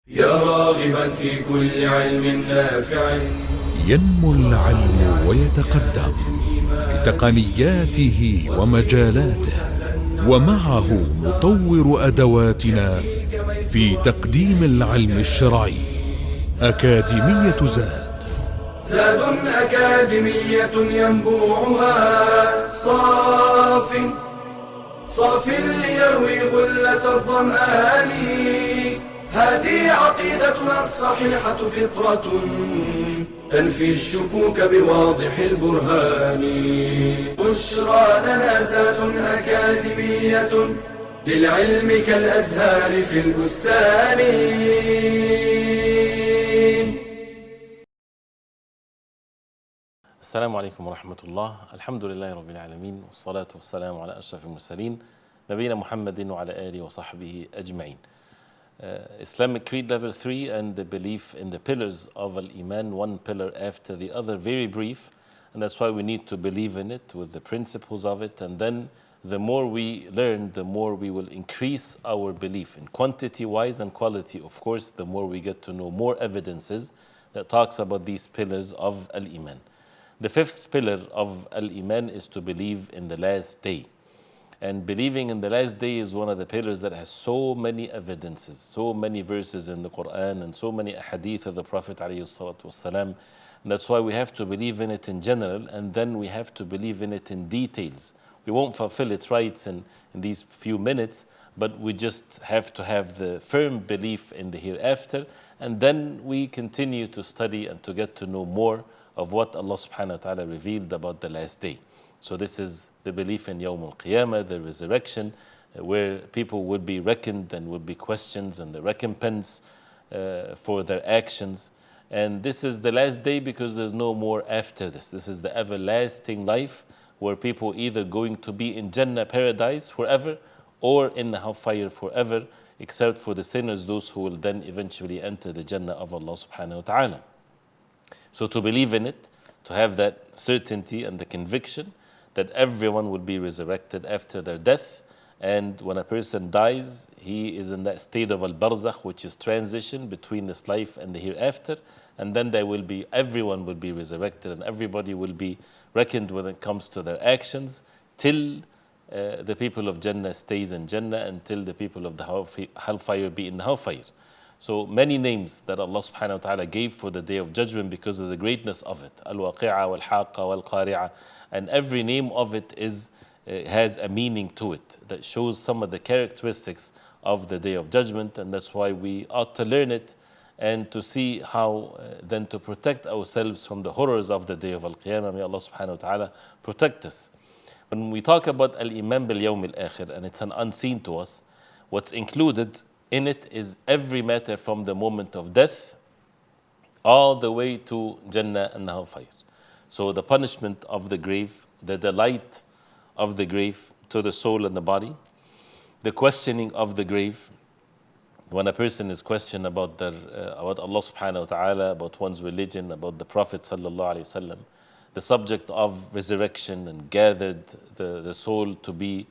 يا راغبا في كل علم نافع. ينمو العلم ويتقدم بتقنياته ومجالاته، ومعه نطور أدواتنا في تقديم العلم الشرعي. أكاديمية زاد أكاديمية ينبوعها صاف ليروي غلة الظمآن. هذه عقيدتنا الصحيحة فطرة تنفي الشكوك بواضح البرهان. بشرى لنا زاد أكاديمية للعلم كالأزهار في البستان. السلام عليكم ورحمة الله. الحمد لله رب العالمين، والصلاة والسلام على أشرف المرسلين نبينا محمد وعلى آله وصحبه أجمعين. Islamic Creed Level 3 and the belief in the pillars of Al-Iman, one pillar after the other, very brief, and that's why we need to believe in it with the principles of it, and then the more we learn, the more we will increase our belief in quantity-wise and quality. Of course, the more we get to know more evidences that talks about these pillars of Al-Iman. The fifth pillar of Al-Iman is to believe in the last day. And believing in the last day is one of the pillars that has so many evidences, so many verses in the Quran and so many ahadith of the Prophet ﷺ. And that's why we have to believe in it in general, and then we have to believe in it in details. We won't fulfill its rights in these few minutes, but we just have to have the firm belief in the hereafter, and then we continue to study and to get to know more of what Allah subhanahu wa ta'ala revealed about the last day. So this is the belief in Yawm al-Qiyamah, the resurrection, where people would be reckoned and would be questioned, and the recompense for their actions. And this is the last day because there's no more after this. This is the everlasting life where people either going to be in Jannah, paradise forever, or in the hellfire forever, except for the sinners, those who will then eventually enter the Jannah of Allah subhanahu wa ta'ala. So to believe in it, to have that certainty and the conviction that everyone will be resurrected after their death, and when a person dies, he is in that state of al-barzakh, which is transition between this life and the hereafter, and then everyone will be resurrected, and everybody will be reckoned when it comes to their actions, till the people of Jannah stays in Jannah, until the people of the hellfire be in the hellfire. So many names that Allah subhanahu wa ta'ala gave for the Day of Judgment because of the greatness of it. Al-Waqi'a, wal-Haqqa, wal-Qari'a. And every name of it has a meaning to it that shows some of the characteristics of the Day of Judgment, and that's why we ought to learn it and to see how then to protect ourselves from the horrors of the Day of Al-Qiyamah. May Allah subhanahu wa ta'ala protect us. When we talk about Al-Iman bil-Yawm al-Akhir, and it's an unseen to us, what's included in it is every matter from the moment of death all the way to Jannah and the hellfire. So the punishment of the grave, the delight of the grave to the soul and the body, the questioning of the grave, when a person is questioned about about Allah subhanahu wa ta'ala, about one's religion, about the Prophet sallallahu alaihi wasallam, the subject of resurrection and gathered the soul to be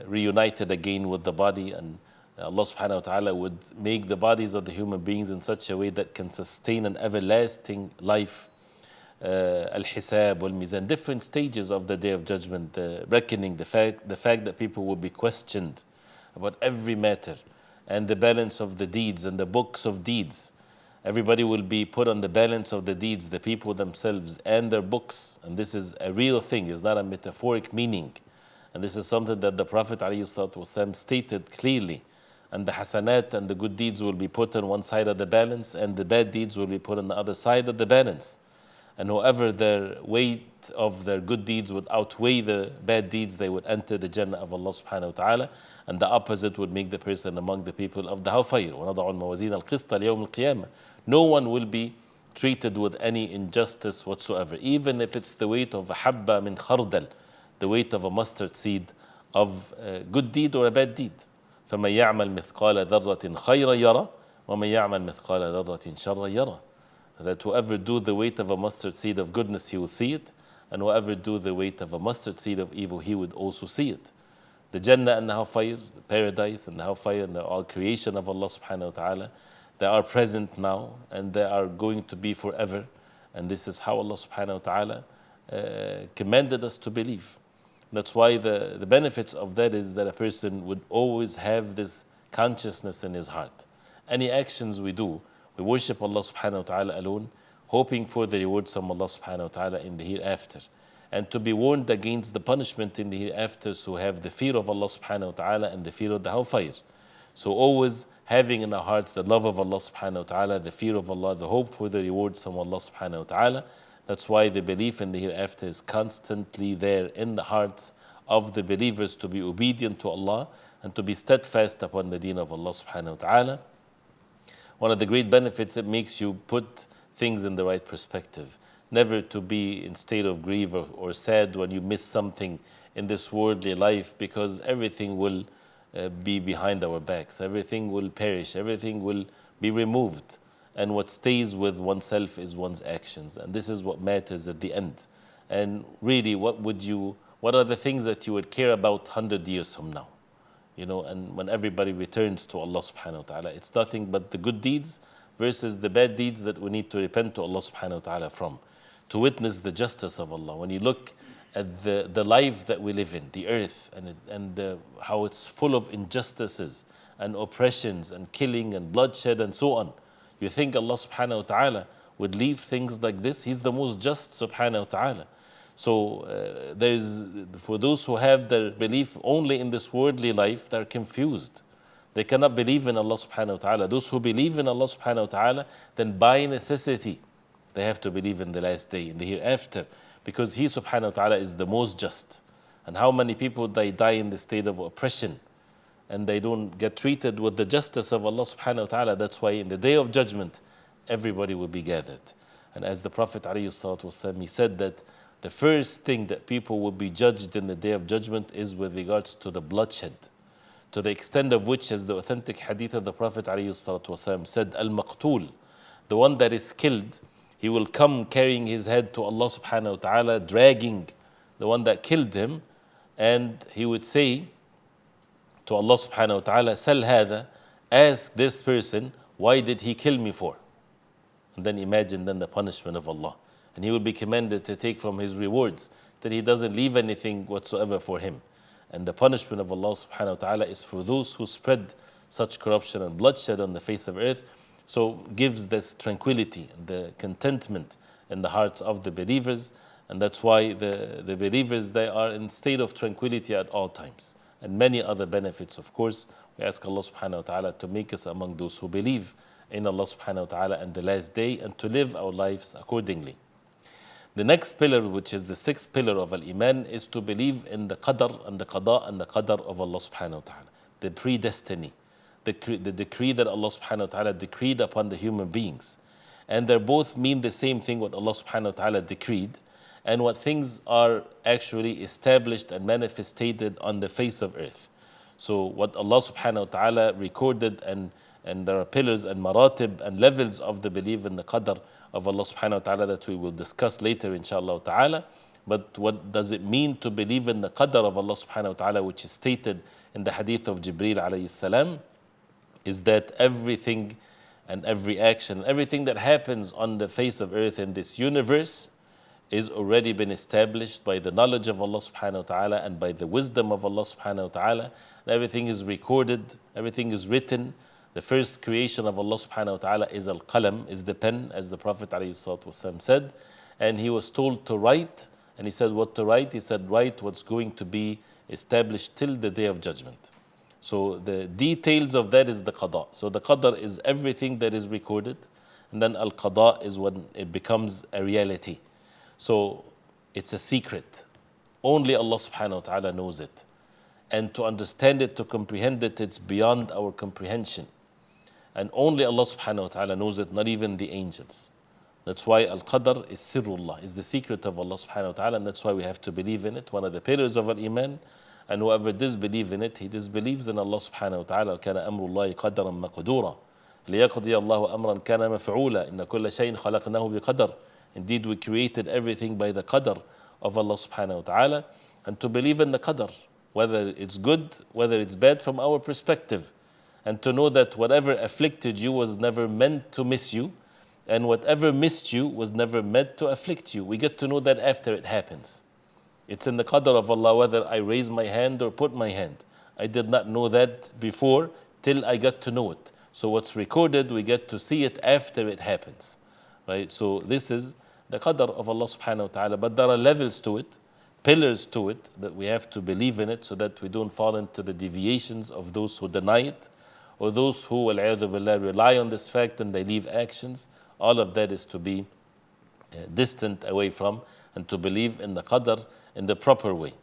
reunited again with the body, and Allah subhanahu wa ta'ala would make the bodies of the human beings in such a way that can sustain an everlasting life. Al-Hisab, wal-Mizan, different stages of the Day of Judgment, the reckoning, the fact that people will be questioned about every matter, and the balance of the deeds and the books of deeds. Everybody will be put on the balance of the deeds, the people themselves and their books, and this is a real thing, it's not a metaphoric meaning. And this is something that the Prophet ﷺ stated clearly. And the hasanat and the good deeds will be put on one side of the balance, and the bad deeds will be put on the other side of the balance. And whoever their weight of their good deeds would outweigh the bad deeds, they would enter the Jannah of Allah subhanahu wa ta'ala, and the opposite would make the person among the people of the hellfire. وَنَضَعُ الْمَوَازِينَ الْقِسْطَ لِيَوْمِ الْقِيَامَةِ. No one will be treated with any injustice whatsoever, even if it's the weight of a habba min khardal, the weight of a mustard seed of a good deed or a bad deed. فَمَنْ يَعْمَلْ مِثْقَالَ ذَرَّةٍ خَيْرًا يَرَى وَمَنْ يَعْمَلْ مِثْقَالَ ذَرَّةٍ شَرًّا يَرَى. That whoever do the weight of a mustard seed of goodness, he will see it, and whoever do the weight of a mustard seed of evil, he would also see it. the Jannah and the hellfire, the paradise and the hellfire, and they're all creation of Allah subhanahu wa ta'ala. They are present now and they are going to be forever. And this is how Allah subhanahu wa ta'ala commanded us to believe. That's why the benefits of that is that a person would always have this consciousness in his heart. Any actions we do, we worship Allah subhanahu wa ta'ala alone, hoping for the rewards from Allah subhanahu wa ta'ala in the hereafter. And to be warned against the punishment in the hereafter, so have the fear of Allah subhanahu wa ta'ala and the fear of the hellfire. So always having in our hearts the love of Allah subhanahu wa ta'ala, the fear of Allah, the hope for the rewards from Allah subhanahu wa ta'ala. That's why the belief in the hereafter is constantly there in the hearts of the believers, to be obedient to Allah and to be steadfast upon the deen of Allah subhanahu wa ta'ala. One of the great benefits, it makes you put things in the right perspective. Never to be in state of grief or sad when you miss something in this worldly life, because everything will be behind our backs. Everything will perish. Everything will be removed. And what stays with oneself is one's actions. And this is what matters at the end. And really, what are the things that you would care about 100 years from now? You know, and when everybody returns to Allah subhanahu wa ta'ala, it's nothing but the good deeds versus the bad deeds that we need to repent to Allah subhanahu wa ta'ala from, to witness the justice of Allah. When you look at the life that we live in, the earth, and how it's full of injustices and oppressions and killing and bloodshed and so on, you think Allah subhanahu wa ta'ala would leave things like this? He's the most just subhanahu wa ta'ala. So there's, for those who have their belief only in this worldly life, they're confused. They cannot believe in Allah subhanahu wa ta'ala. Those who believe in Allah subhanahu wa ta'ala, then by necessity, they have to believe in the last day, in the hereafter, because He subhanahu wa ta'ala is the most just. And how many people they die in the state of oppression and they don't get treated with the justice of Allah subhanahu wa ta'ala. That's why in the day of judgment, everybody will be gathered. And as the Prophet ﷺ, he said that the first thing that people will be judged in the day of judgment is with regards to the bloodshed, to the extent of which, as the authentic hadith of the Prophet ﷺ said, Al-Maqtul, the one that is killed, he will come carrying his head to Allah subhanahu wa ta'ala, dragging the one that killed him, and he would say to Allah subhanahu wa ta'ala, Sal hada, ask this person, why did he kill me for? And then imagine then the punishment of Allah. And he will be commanded to take from his rewards, that he doesn't leave anything whatsoever for him. And the punishment of Allah subhanahu wa ta'ala is for those who spread such corruption and bloodshed on the face of earth. So gives this tranquility and the contentment in the hearts of the believers. And that's why the believers, they are in state of tranquility at all times. And many other benefits, of course. We ask Allah subhanahu wa ta'ala to make us among those who believe in Allah subhanahu wa ta'ala and the last day, and to live our lives accordingly. The next pillar, which is the sixth pillar of Al-Iman, is to believe in the qadr and the qada and the qadr of Allah subhanahu wa ta'ala. The predestiny, the decree that Allah subhanahu wa ta'ala decreed upon the human beings. And they both mean the same thing, what Allah subhanahu wa ta'ala decreed, and what things are actually established and manifested on the face of earth. So what Allah subhanahu wa ta'ala recorded, and there are pillars and maratib and levels of the belief in the qadr of Allah subhanahu wa ta'ala that we will discuss later inshallah ta'ala. But what does it mean to believe in the qadr of Allah subhanahu wa ta'ala, which is stated in the hadith of Jibreel alayhi salam, is that everything and every action, everything that happens on the face of earth in this universe is already been established by the knowledge of Allah subhanahu wa ta'ala and by the wisdom of Allah subhanahu wa ta'ala. Everything is recorded, everything is written. The first creation of Allah subhanahu wa ta'ala is al-qalam, is the pen, as the Prophet ﷺ said. And he was told to write, and he said what to write? He said, write what's going to be established till the day of judgment. So the details of that is the qada. So the qadr is everything that is recorded, and then al-qada is when it becomes a reality. So it's a secret. Only Allah subhanahu wa ta'ala knows it. And to understand it, to comprehend it, it's beyond our comprehension. And only Allah subhanahu wa ta'ala knows it, not even the angels. That's why al-qadr is sirrullah, is the secret of Allah subhanahu wa ta'ala, and that's why we have to believe in it. One of the pillars of al-iman. And whoever disbelieves in it, he disbelieves in Allah subhanahu wa ta'ala. كَانَ أَمْرُ اللَّهِ قَدَرًا مَقْدُورًا لِيَقْضِيَ اللَّهُ أَمْرًا كَانَ مَفْعُولًا إِنَّ كُلَّ شَيْءٍ خَلَقْنَاهُ بِقَدَرٍ. Indeed, we created everything by the qadr of Allah subhanahu wa ta'ala. And to believe in the qadr, whether it's good, whether it's bad from our perspective. And to know that whatever afflicted you was never meant to miss you, and whatever missed you was never meant to afflict you. We get to know that after it happens. It's in the qadr of Allah whether I raise my hand or put my hand. I did not know that before till I got to know it. So what's recorded, we get to see it after it happens. Right? So this is the qadr of Allah subhanahu wa ta'ala. But there are levels to it, pillars to it, that we have to believe in it so that we don't fall into the deviations of those who deny it, or those who, wal-'iyadhu billah, rely on this fact and they leave actions. All of that is to be distant away from, and to believe in the qadr in the proper way.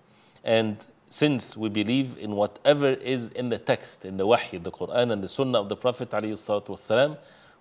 And since we believe in whatever is in the text, in the wahy, the Quran and the Sunnah of the Prophet ﷺ,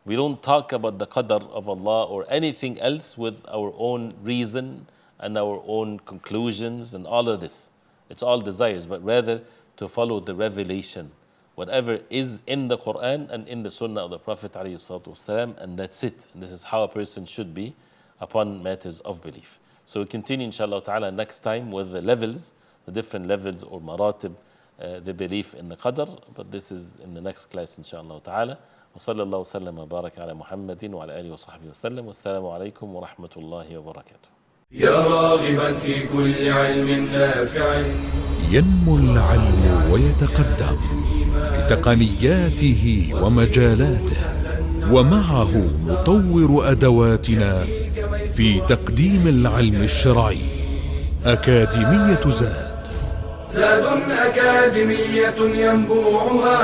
we don't talk about the qadr of Allah or anything else with our own reason and our own conclusions and all of this. It's all desires, but rather to follow the revelation, whatever is in the Quran and in the Sunnah of the Prophet ﷺ, and that's it. And this is how a person should be upon matters of belief. So we continue inshallah ta'ala next time with the levels, the different levels or maratib, the belief in the qadr. But this is in the next class inshallah ta'ala. وصلى الله وسلم وبارك على محمد وعلى آله وصحبه وسلم والسلام عليكم ورحمة الله وبركاته. يا راغبا في كل علم نافع ينمو العلم ويتقدم بتقنياته ومجالاته، ومعه نطور أدواتنا في تقديم العلم الشرعي. أكاديمية زاد أكاديمية ينبوعها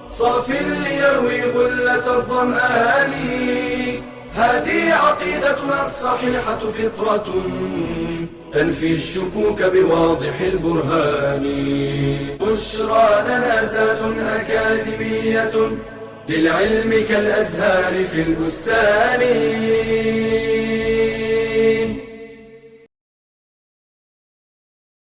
صاف ليروي غلة الظمآن. هذه عقيدتنا الصحيحة فطرة تنفي الشكوك بواضح البرهان. بشرى لنا زاد أكاديمية للعلم كالأزهار في البستان.